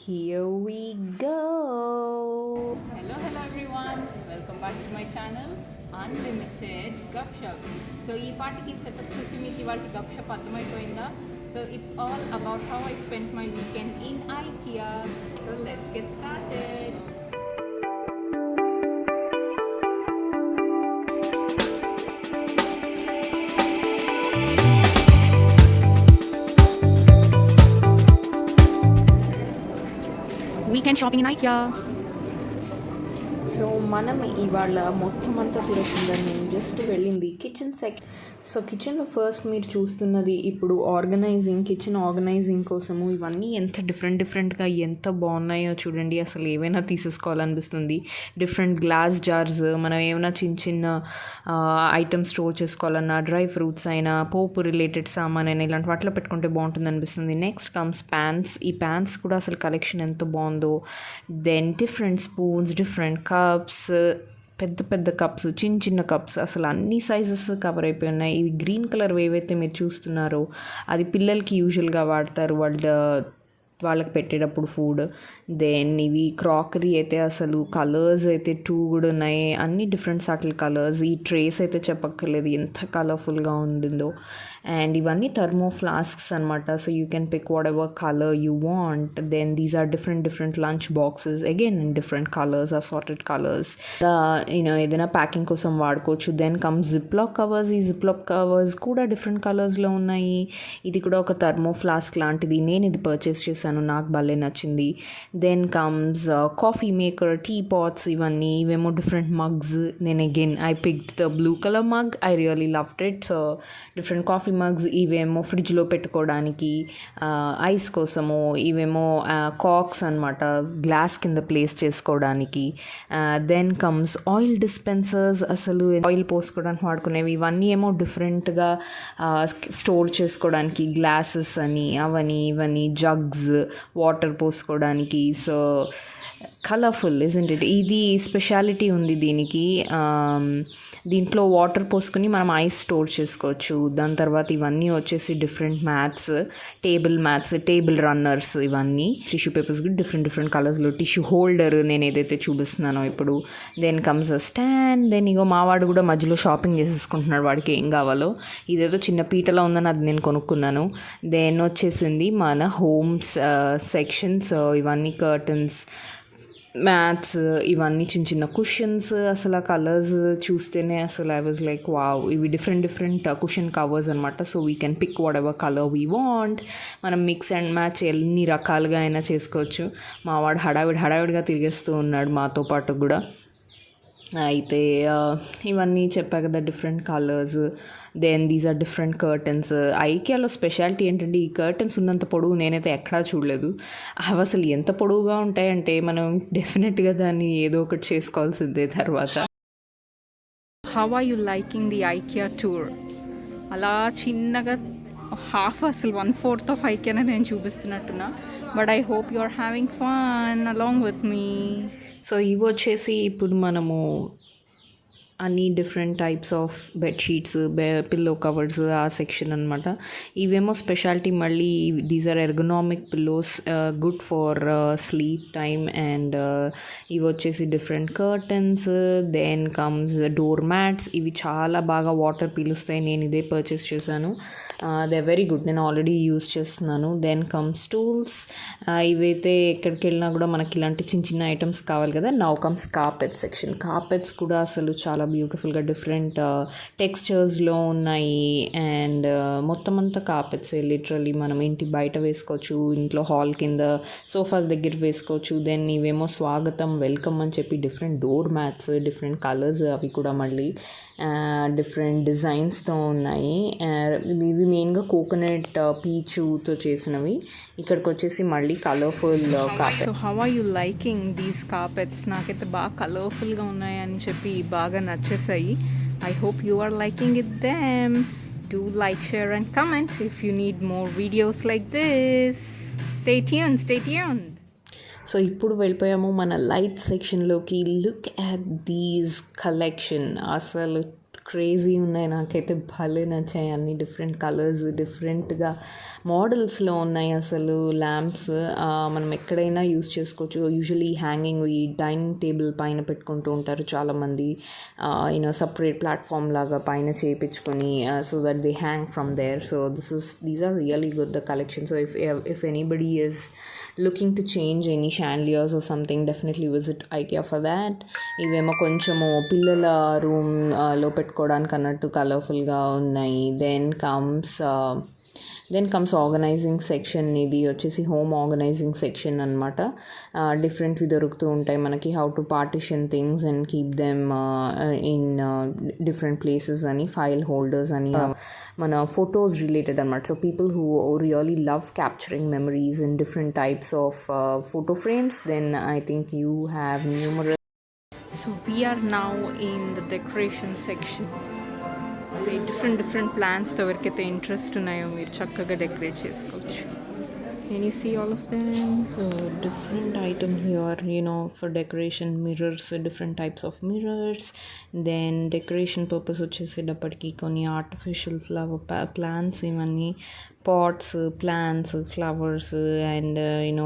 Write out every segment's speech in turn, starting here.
Here we go. Hello everyone. Welcome back to my channel Unlimited Gupshup. So ఈ పార్టీకి setup చూసి మీకు ఇవాళ గప్షప్ అర్థమైపోయిందా? So it's all about how I spent my weekend in IKEA. So let's get started. Weekend shopping in IKEA. So మనం ఇవాళ మొత్తం అంతా తిరగకుండా నేను జస్ట్ వెళ్ళింది కిచెన్ సో కిచెన్లో ఫస్ట్ మీరు చూస్తున్నది ఇప్పుడు కిచెన్ ఆర్గనైజింగ్ కోసము ఇవన్నీ ఎంత డిఫరెంట్గా ఎంత బాగున్నాయో చూడండి. అసలు ఏవైనా తీసేసుకోవాలనిపిస్తుంది. డిఫరెంట్ గ్లాస్ జార్స్, మనం ఏమైనా చిన్న ఐటమ్స్ స్టోర్ చేసుకోవాలన్నా, డ్రై ఫ్రూట్స్ అయినా, పోపు రిలేటెడ్ సామాన్ అయినా ఇలాంటి వాటిలో పెట్టుకుంటే బాగుంటుంది అనిపిస్తుంది. Next comes pans. ఈ ప్యాన్స్ కూడా అసలు కలెక్షన్ ఎంత బాగుందో. Then different spoons, different cups, పెద్ద కప్స్, చిన్న కప్స్, అసలు అన్ని సైజెస్ కవర్ అయిపోయి ఉన్నాయి. ఇవి గ్రీన్ కలర్ ఏవైతే మీరు చూస్తున్నారో అది పిల్లలకి యూజువల్గా వాడతారు వాళ్ళకి పెట్టేటప్పుడు ఫుడ్. దెన్ ఇవి క్రాకరీ అయితే అసలు కలర్స్ అయితే 2 కూడా ఉన్నాయి. అన్ని డిఫరెంట్ సటిల్ కలర్స్. ఈ ట్రేస్ అయితే చెప్పక్కర్లేదు ఎంత కలర్ఫుల్గా ఉండిందో. అండ్ ఇవన్నీ థర్మో ఫ్లాస్క్స్ అనమాట. So you can pick whatever colour you want. Then these are different lunch boxes again in different colours, assorted colours. ఏదైనా ప్యాకింగ్ కోసం వాడుకోవచ్చు. Then comes ziplock covers. ఈ జిప్లాక్ కవర్స్ కూడా different కలర్స్లో ఉన్నాయి. ఇది కూడా ఒక థర్మో ఫ్లాస్క్ లాంటిది. నేను ఇది పర్చేస్ చేశాను, నాకు భలే నచ్చింది. Then comes coffee maker, tea pots, ఇవేమో డిఫరెంట్ మగ్స్. నేను again I picked the blue colour mug. I really loved it. So different coffee mugs. ఇవేమో ఫ్రిడ్జ్లో పెట్టుకోవడానికి, ఐస్ కోసము. ఇవేమో కాక్స్ అనమాట, గ్లాస్ కింద ప్లేస్ చేసుకోవడానికి. Then comes oil dispensers. అసలు ఆయిల్ పోసుకోవడానికి వాడుకునేవి. ఇవన్నీ ఏమో డిఫరెంట్గా స్టోర్ చేసుకోవడానికి, గ్లాసెస్ అని, ఇవన్నీ జగ్స్, వాటర్ పోసుకోవడానికి. So colourful isn't it. ఇది స్పెషాలిటీ ఉంది దీనికి. దీంట్లో వాటర్ పోసుకుని మనం ఐస్ స్టోర్ చేసుకోవచ్చు. దాని తర్వాత ఇవన్నీ వచ్చేసి డిఫరెంట్ మ్యాట్స్, టేబుల్ రన్నర్స్, ఇవన్నీ టిష్యూ పేపర్స్ కూడా డిఫరెంట్ కలర్స్లో. టిష్యూ హోల్డర్ నేను ఏదైతే చూపిస్తున్నానో ఇప్పుడు. Then comes a stand. Then ఇగో మావాడు కూడా మధ్యలో షాపింగ్ చేసేసుకుంటున్నాడు, వాడికి ఏం కావాలో. ఇదేదో చిన్న పీటలో ఉందని అది నేను కొనుక్కున్నాను. దెన్ వచ్చేసింది మన హోమ్స్ సెక్షన్స్. ఇవన్నీ కర్టన్స్, మ్యాట్స్, ఇవన్నీ చిన్న కుషన్స్. అసలు ఆ కలర్స్ చూస్తేనే అసలు ఐ వాజ్ లైక్ వావ్. ఇవి డిఫరెంట్ కుషన్ కవర్స్ అనమాట. So we can pick whatever colour we want. మనం మిక్స్ అండ్ మ్యాచ్ ఎన్ని రకాలుగా అయినా చేసుకోవచ్చు. మా వాడు హడావిడిగా తిరిగేస్తూ ఉన్నాడు మాతో పాటు కూడా. అయితే ఇవన్నీ చెప్పా కదా, different colours. Then these are different curtains. ఐకియాలో స్పెషాలిటీ ఏంటంటే ఈ కర్టన్స్ ఉన్నంత పొడవు నేనైతే ఎక్కడా చూడలేదు. అవి అసలు ఎంత పొడవుగా ఉంటాయంటే మనం డెఫినెట్గా దాన్ని ఏదో ఒకటి చేసుకోవాల్సిందే తర్వాత. How are you liking the IKEA tour? అలా చిన్నగా హాఫ్, అసలు 1/4 ఆఫ్ ఐకియానే నేను చూపిస్తున్నట్టున్నా. But I hope you are having fun along with me. So ఇవి వచ్చేసి ఇప్పుడు మనము అన్ని different types of bedsheets, pillow covers, ఆ సెక్షన్ అనమాట. ఇవేమో స్పెషాలిటీ మళ్ళీ. These are ergonomic pillows, good for sleep time. And ఇవి వచ్చేసి different curtains. Then comes door mats. ఇవి చాలా బాగా వాటర్ పీలుస్తాయి. నేను ఇదే పర్చేస్ చేశాను. They are very good. నేను ఆల్రెడీ యూజ్ చేస్తున్నాను. Then comes tools. ఇవైతే ఎక్కడికి వెళ్ళినా కూడా మనకి ఇలాంటి చిన్న ఐటమ్స్ కావాలి కదా. Now comes carpet section. Carpets కూడా అసలు చాలా బ్యూటిఫుల్గా డిఫరెంట్ టెక్స్చర్స్లో ఉన్నాయి. అండ్ మొత్తం అంతా కార్పెట్సే లిటరలీ. మనం ఇంటి బయట వేసుకోవచ్చు, ఇంట్లో హాల్ కింద సోఫాల దగ్గర వేసుకోవచ్చు. దెన్ ఇవేమో స్వాగతం, వెల్కమ్ అని చెప్పి different door mats, different colours, అవి కూడా మళ్ళీ డిఫరెంట్ డిజైన్స్తో ఉన్నాయి. ఇవి మెయిన్గా కోకోనట్ పీచుతో చేసినవి. ఇక్కడికి వచ్చేసి మళ్ళీ colourful carpet. So how are you liking these carpets? నాకైతే బాగా కలర్ఫుల్గా ఉన్నాయని చెప్పి బాగా నచ్చేసాయి. I hope you are liking it them. Do like, share and comment if you need more videos like this. Stay tuned. So ఇప్పుడు వెళ్ళిపోయాము మన లైట్ సెక్షన్లోకి. Look at these collection. అసలు క్రేజీ ఉన్నాయి. నాకైతే భలే నచ్చాయి. అన్ని డిఫరెంట్ కలర్స్ డిఫరెంట్గా మోడల్స్లో ఉన్నాయి. అసలు ల్యాంప్స్ మనం ఎక్కడైనా యూస్ చేసుకోవచ్చు. యూజువలీ హ్యాంగింగ్ ఈ డైనింగ్ టేబుల్ పైన పెట్టుకుంటూ ఉంటారు చాలామంది. సపరేట్ ప్లాట్ఫామ్ లాగా పైన చేయించుకొని so that they hang from there. So these are really good the collection. So if anybody is looking to change any chandeliers or something, definitely visit IKEA for that. ఇవేమో కొంచెము పిల్లల రూమ్లో పెట్టుకోవడానికి అన్నట్టు కలర్ఫుల్గా ఉన్నాయి. Then comes organizing section. ఇది వచ్చేసి హోమ్ ఆర్గనైజింగ్ సెక్షన్ అనమాట. డిఫరెంట్వి దొరుకుతూ ఉంటాయి మనకి. How to partition things and keep them in different places అని, ఫైల్ హోల్డర్స్ అని, మన ఫొటోస్ రిలేటెడ్ అనమాట. So people who really love capturing memories in different types of photo frames, then I think you have numerous. So we are now in the decoration section. So ఈ different ప్లాన్స్తో ఎవరికైతే interest ఉన్నాయో మీరు చక్కగా decorate చేసుకోవచ్చు. Can you see all of them? So different items here, for decoration, mirrors, different types of mirrors. Then decoration purpose వచ్చేసేటప్పటికి కొన్ని artificial flower plants, ఇవన్నీ పాట్స్, ప్లాంట్స్, ఫ్లవర్స్ అండ్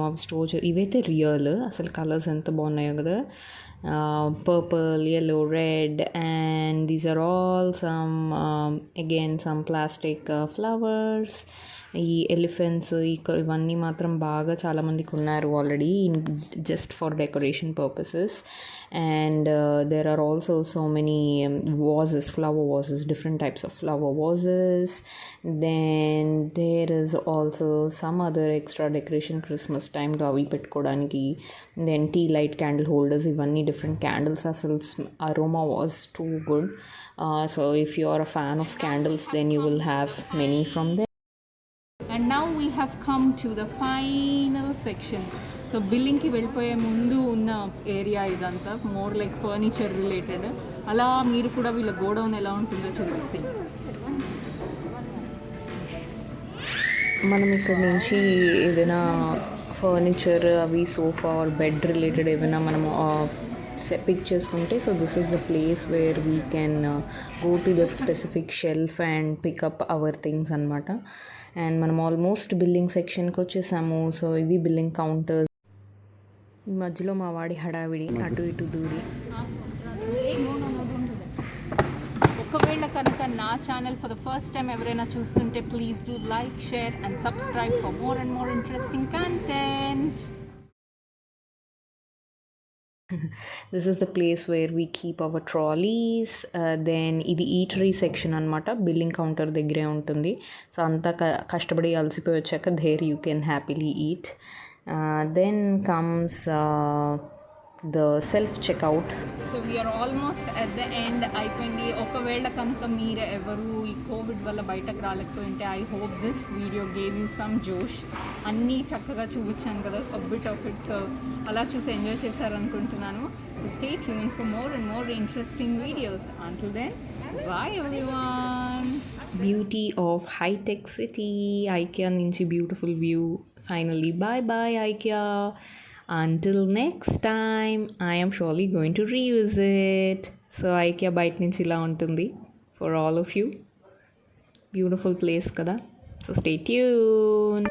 అవి స్టోర్ ఇవైతే రియల్. అసలు కలర్స్ ఎంత బాగున్నాయో కదా. Purple, yellow, red, and these are all some plastic flowers. ఈ ఎలిఫెంట్స్ ఇవన్నీ మాత్రం బాగా చాలామందికి ఉన్నారు already just for decoration purposes. And there are also so many vases, flower vases, different types of flower vases. Then there is also some other extra decoration Christmas time లో అవి పెట్టుకోవడానికి. then tea light candle holders, ఇవన్నీ different candles. అసలు aroma was too good. So if you are a fan of candles, then you will have many from there. And now we have come to the final section. So బిల్డింగ్కి వెళ్ళిపోయే ముందు ఉన్న area ఇదంతా more like furniture related. అలా మీరు కూడా వీళ్ళ godown ఎలా ఉంటుందో చూసి మనం ఇక్కడ నుంచి ఏదైనా ఫర్నిచర్ అవి సోఫా ఆర్ బెడ్ రిలేటెడ్ ఏమైనా మనము పిక్ చేసుకుంటే, so this is the place where we can go to that specific shelf and pick up our things అనమాట. అండ్ మనం ఆల్మోస్ట్ బిల్లింగ్ సెక్షన్కి వచ్చేసాము. సో ఇవి బిల్లింగ్ కౌంటర్స్. ఈ మధ్యలో మా వాడి హడావిడి అటు ఇటు దూరి. ఒకవేళ కనుక నా channel for the first time ఎవరైనా చూస్తుంటే please do like, share and subscribe for more and more interesting content. This is the place where we keep our trolleys. Then ఇది ఈటరీ సెక్షన్ అనమాట. బిల్లింగ్ కౌంటర్ దగ్గరే ఉంటుంది. So అంతా కష్టపడి అలసిపోయి వచ్చాక there you can happily eat. Then comes the self checkout. So we are almost at the end అయిపోయింది. ఒకవేళ కనుక మీరు ఎవరు ఈ కోవిడ్ వల్ల బయటకు రాలేకపోయి ఉంటే I hope this video gave you some జోష్. అన్నీ చక్కగా చూపించాను కదా, బిట్ ఆఫ్ ఇట్. సో అలా చూసి ఎంజాయ్ చేశారనుకుంటున్నాను. Stay tune for more and more interesting videos. Until then bye everyone. Beauty of hitech city, IKEA నుంచి beautiful view. Finally bye bye IKEA. Until next time, I am surely going to revisit. So IKEA బయట నుంచి ఇలా ఉంటుంది for all of you. Beautiful place కదా. So stay tuned.